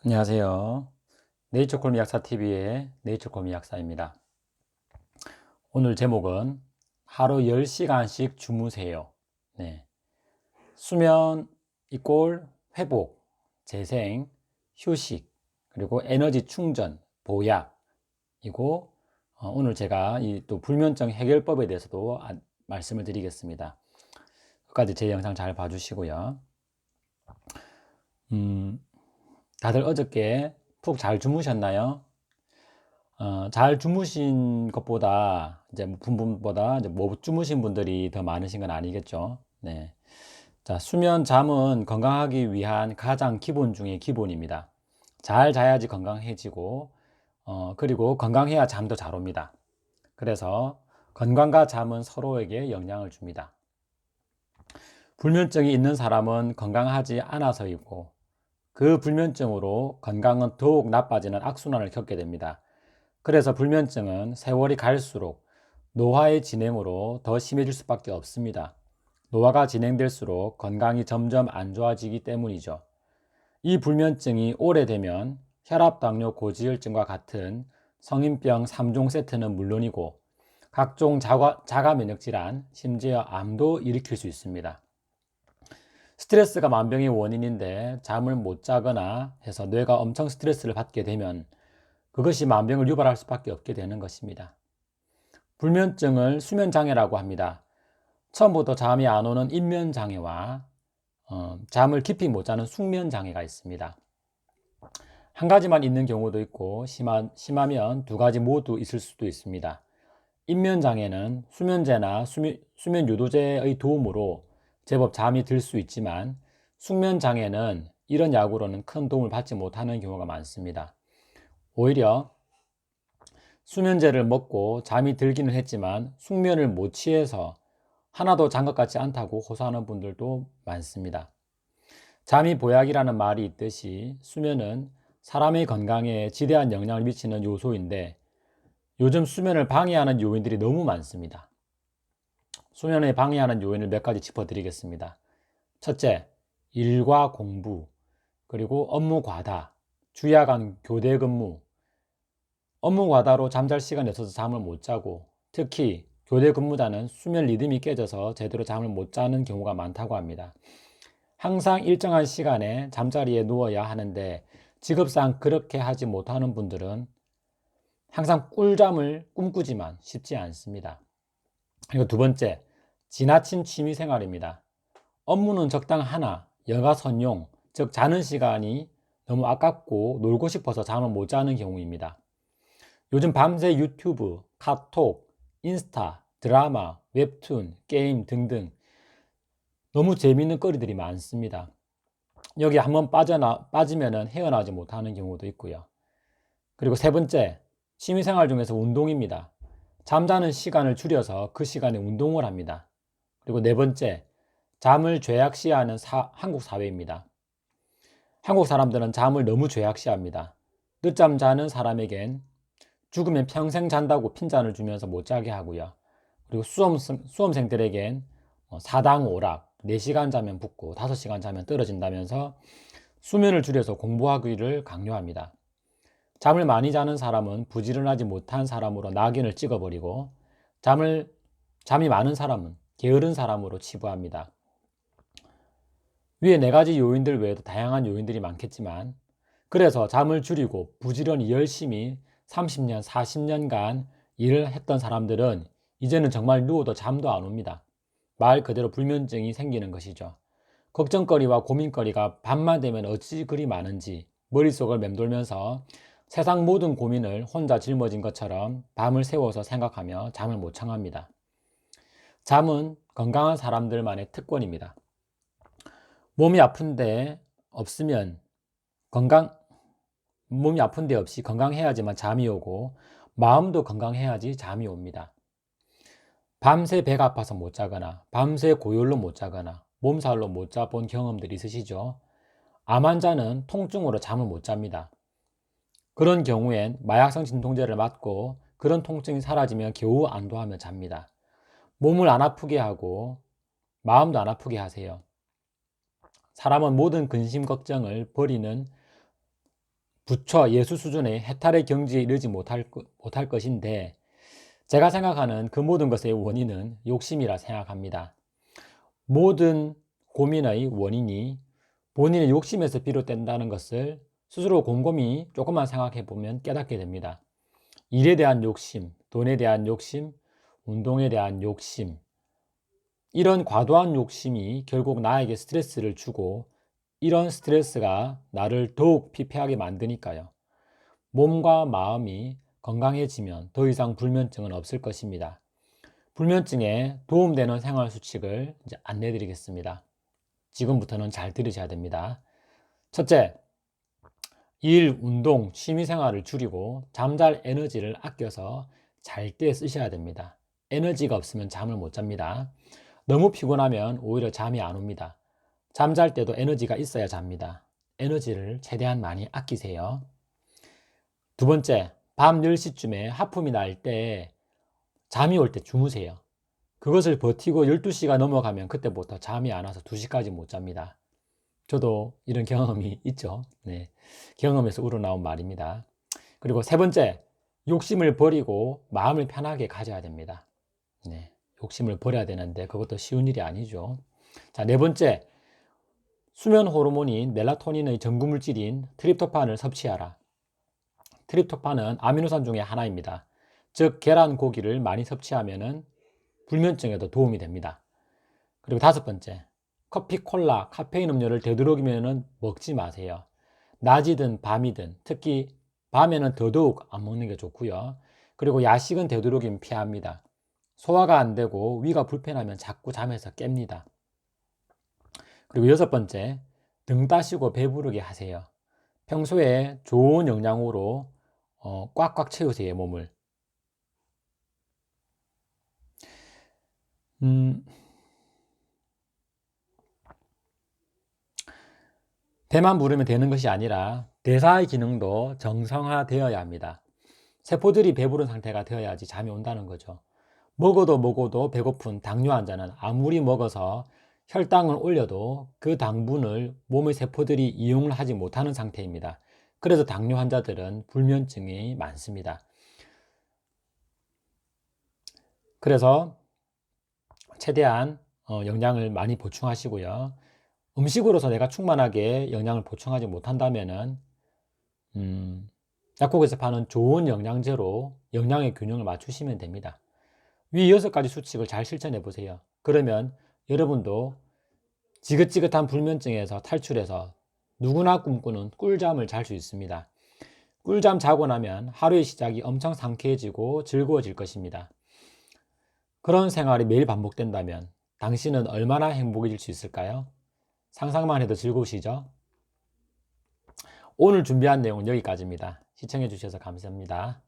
안녕하세요. 네이처콜미 약사TV의 네이처콜미 약사입니다. 오늘 제목은 하루 10시간씩 주무세요. 네. 수면 이꼴 회복, 재생, 휴식, 그리고 에너지 충전, 보약이고 오늘 제가 이 또 불면증 해결법에 대해서도 말씀을 드리겠습니다. 끝까지 제 영상 잘 봐주시고요. 다들 어저께 푹 잘 주무셨나요? 잘 주무신 것보다 이제 분보다 이제 못 주무신 분들이 더 많으신 건 아니겠죠. 네. 자, 수면 잠은 건강하기 위한 가장 기본 중의 기본입니다. 잘 자야지 건강해지고, 그리고 건강해야 잠도 잘 옵니다. 그래서 건강과 잠은 서로에게 영향을 줍니다. 불면증이 있는 사람은 건강하지 않아서이고, 그 불면증으로 건강은 더욱 나빠지는 악순환을 겪게 됩니다. 그래서 불면증은 세월이 갈수록 노화의 진행으로 더 심해질 수밖에 없습니다. 노화가 진행될수록 건강이 점점 안 좋아지기 때문이죠. 이 불면증이 오래되면 혈압, 당뇨, 고지혈증과 같은 성인병 3종 세트는 물론이고 각종 자가 면역 질환, 심지어 암도 일으킬 수 있습니다. 스트레스가 만병의 원인인데 잠을 못 자거나 해서 뇌가 엄청 스트레스를 받게 되면 그것이 만병을 유발할 수밖에 없게 되는 것입니다. 불면증을 수면장애라고 합니다. 처음부터 잠이 안 오는 입면장애와 잠을 깊이 못 자는 숙면장애가 있습니다. 한 가지만 있는 경우도 있고 심하면 두 가지 모두 있을 수도 있습니다. 입면장애는 수면제나 수면 유도제의 도움으로 제법 잠이 들 수 있지만 숙면장애는 이런 약으로는 큰 도움을 받지 못하는 경우가 많습니다. 오히려 수면제를 먹고 잠이 들기는 했지만 숙면을 못 취해서 하나도 잔 것 같지 않다고 호소하는 분들도 많습니다. 잠이 보약이라는 말이 있듯이 수면은 사람의 건강에 지대한 영향을 미치는 요소인데 요즘 수면을 방해하는 요인들이 너무 많습니다. 수면을 방해하는 요인을 몇 가지 짚어드리겠습니다. 첫째, 일과 공부, 그리고 업무 과다, 주야간 교대 근무, 업무 과다로 잠잘 시간이 없어서 잠을 못 자고 특히 교대 근무자는 수면 리듬이 깨져서 제대로 잠을 못 자는 경우가 많다고 합니다. 항상 일정한 시간에 잠자리에 누워야 하는데 직업상 그렇게 하지 못하는 분들은 항상 꿀잠을 꿈꾸지만 쉽지 않습니다. 그리고 두 번째, 지나친 취미 생활입니다. 업무는 적당하나 여가 선용, 즉 자는 시간이 너무 아깝고 놀고 싶어서 잠을 못 자는 경우입니다. 요즘 밤새 유튜브, 카톡, 인스타, 드라마, 웹툰, 게임 등등 너무 재미있는 거리들이 많습니다. 여기 한번 빠지면 헤어나지 못하는 경우도 있고요. 그리고 세 번째, 취미생활 중에서 운동입니다. 잠자는 시간을 줄여서 그 시간에 운동을 합니다. 그리고 네 번째, 잠을 죄악시하는 한국 사회입니다. 한국 사람들은 잠을 너무 죄악시합니다. 늦잠 자는 사람에겐 죽으면 평생 잔다고 핀잔을 주면서 못 자게 하고요. 그리고 수험생들에겐 사당 오락, 4시간 자면 붙고 5시간 자면 떨어진다면서 수면을 줄여서 공부하기를 강요합니다. 잠을 많이 자는 사람은 부지런하지 못한 사람으로 낙인을 찍어버리고 잠이 많은 사람은 게으른 사람으로 치부합니다. 위에 네 가지 요인들 외에도 다양한 요인들이 많겠지만 그래서 잠을 줄이고 부지런히 열심히 30년, 40년간 일을 했던 사람들은 이제는 정말 누워도 잠도 안 옵니다. 말 그대로 불면증이 생기는 것이죠. 걱정거리와 고민거리가 밤만 되면 어찌 그리 많은지 머릿속을 맴돌면서 세상 모든 고민을 혼자 짊어진 것처럼 밤을 새워서 생각하며 잠을 못 청합니다. 잠은 건강한 사람들만의 특권입니다. 몸이 아픈데 없으면 건강, 몸이 아픈데 없이 건강해야지만 잠이 오고 마음도 건강해야지 잠이 옵니다. 밤새 배가 아파서 못 자거나 밤새 고열로 못 자거나 몸살로 못 자본 경험들이 있으시죠? 암 환자는 통증으로 잠을 못 잡니다. 그런 경우엔 마약성 진통제를 맞고 그런 통증이 사라지면 겨우 안도하며 잡니다. 몸을 안 아프게 하고 마음도 안 아프게 하세요. 사람은 모든 근심 걱정을 버리는 부처, 예수 수준의 해탈의 경지에 이르지 못할 것인데 제가 생각하는 그 모든 것의 원인은 욕심이라 생각합니다. 모든 고민의 원인이 본인의 욕심에서 비롯된다는 것을 스스로 곰곰이 조금만 생각해 보면 깨닫게 됩니다. 일에 대한 욕심, 돈에 대한 욕심, 운동에 대한 욕심, 이런 과도한 욕심이 결국 나에게 스트레스를 주고 이런 스트레스가 나를 더욱 피폐하게 만드니까요. 몸과 마음이 건강해지면 더 이상 불면증은 없을 것입니다. 불면증에 도움되는 생활수칙을 이제 안내해 드리겠습니다. 지금부터는 잘 들으셔야 됩니다. 첫째, 일, 운동, 취미생활을 줄이고 잠잘 에너지를 아껴서 잘 때 쓰셔야 됩니다. 에너지가 없으면 잠을 못 잡니다. 너무 피곤하면 오히려 잠이 안 옵니다. 잠잘 때도 에너지가 있어야 잡니다. 에너지를 최대한 많이 아끼세요. 두 번째, 밤 10시쯤에 하품이 날 때 잠이 올 때 주무세요. 그것을 버티고 12시가 넘어가면 그때부터 잠이 안 와서 2시까지 못 잡니다. 저도 이런 경험이 있죠. 네. 경험에서 우러나온 말입니다. 그리고 세 번째, 욕심을 버리고 마음을 편하게 가져야 됩니다. 네. 욕심을 버려야 되는데 그것도 쉬운 일이 아니죠. 자, 네 번째, 수면 호르몬인 멜라토닌의 전구물질인 트립토판을 섭취하라. 트립토판은 아미노산 중에 하나입니다. 즉 계란, 고기를 많이 섭취하면 불면증에도 도움이 됩니다. 그리고 다섯 번째, 커피, 콜라, 카페인 음료를 되도록이면 먹지 마세요. 낮이든 밤이든 특히 밤에는 더더욱 안 먹는 게 좋고요. 그리고 야식은 되도록이면 피합니다. 소화가 안 되고 위가 불편하면 자꾸 잠에서 깹니다. 그리고 여섯 번째, 등 따시고 배부르게 하세요. 평소에 좋은 영양으로 꽉꽉 채우세요, 몸을. 배만 부르면 되는 것이 아니라 대사의 기능도 정상화되어야 합니다. 세포들이 배부른 상태가 되어야지 잠이 온다는 거죠. 먹어도 배고픈 당뇨 환자는 아무리 먹어서 혈당을 올려도 그 당분을 몸의 세포들이 이용을 하지 못하는 상태입니다. 그래서 당뇨 환자들은 불면증이 많습니다. 그래서 최대한 영양을 많이 보충하시고요. 음식으로서 내가 충만하게 영양을 보충하지 못한다면은 약국에서 파는 좋은 영양제로 영양의 균형을 맞추시면 됩니다. 위 6가지 수칙을 잘 실천해 보세요. 그러면 여러분도 지긋지긋한 불면증에서 탈출해서 누구나 꿈꾸는 꿀잠을 잘 수 있습니다. 꿀잠 자고 나면 하루의 시작이 엄청 상쾌해지고 즐거워질 것입니다. 그런 생활이 매일 반복된다면 당신은 얼마나 행복해질 수 있을까요? 상상만 해도 즐거우시죠? 오늘 준비한 내용은 여기까지입니다. 시청해 주셔서 감사합니다.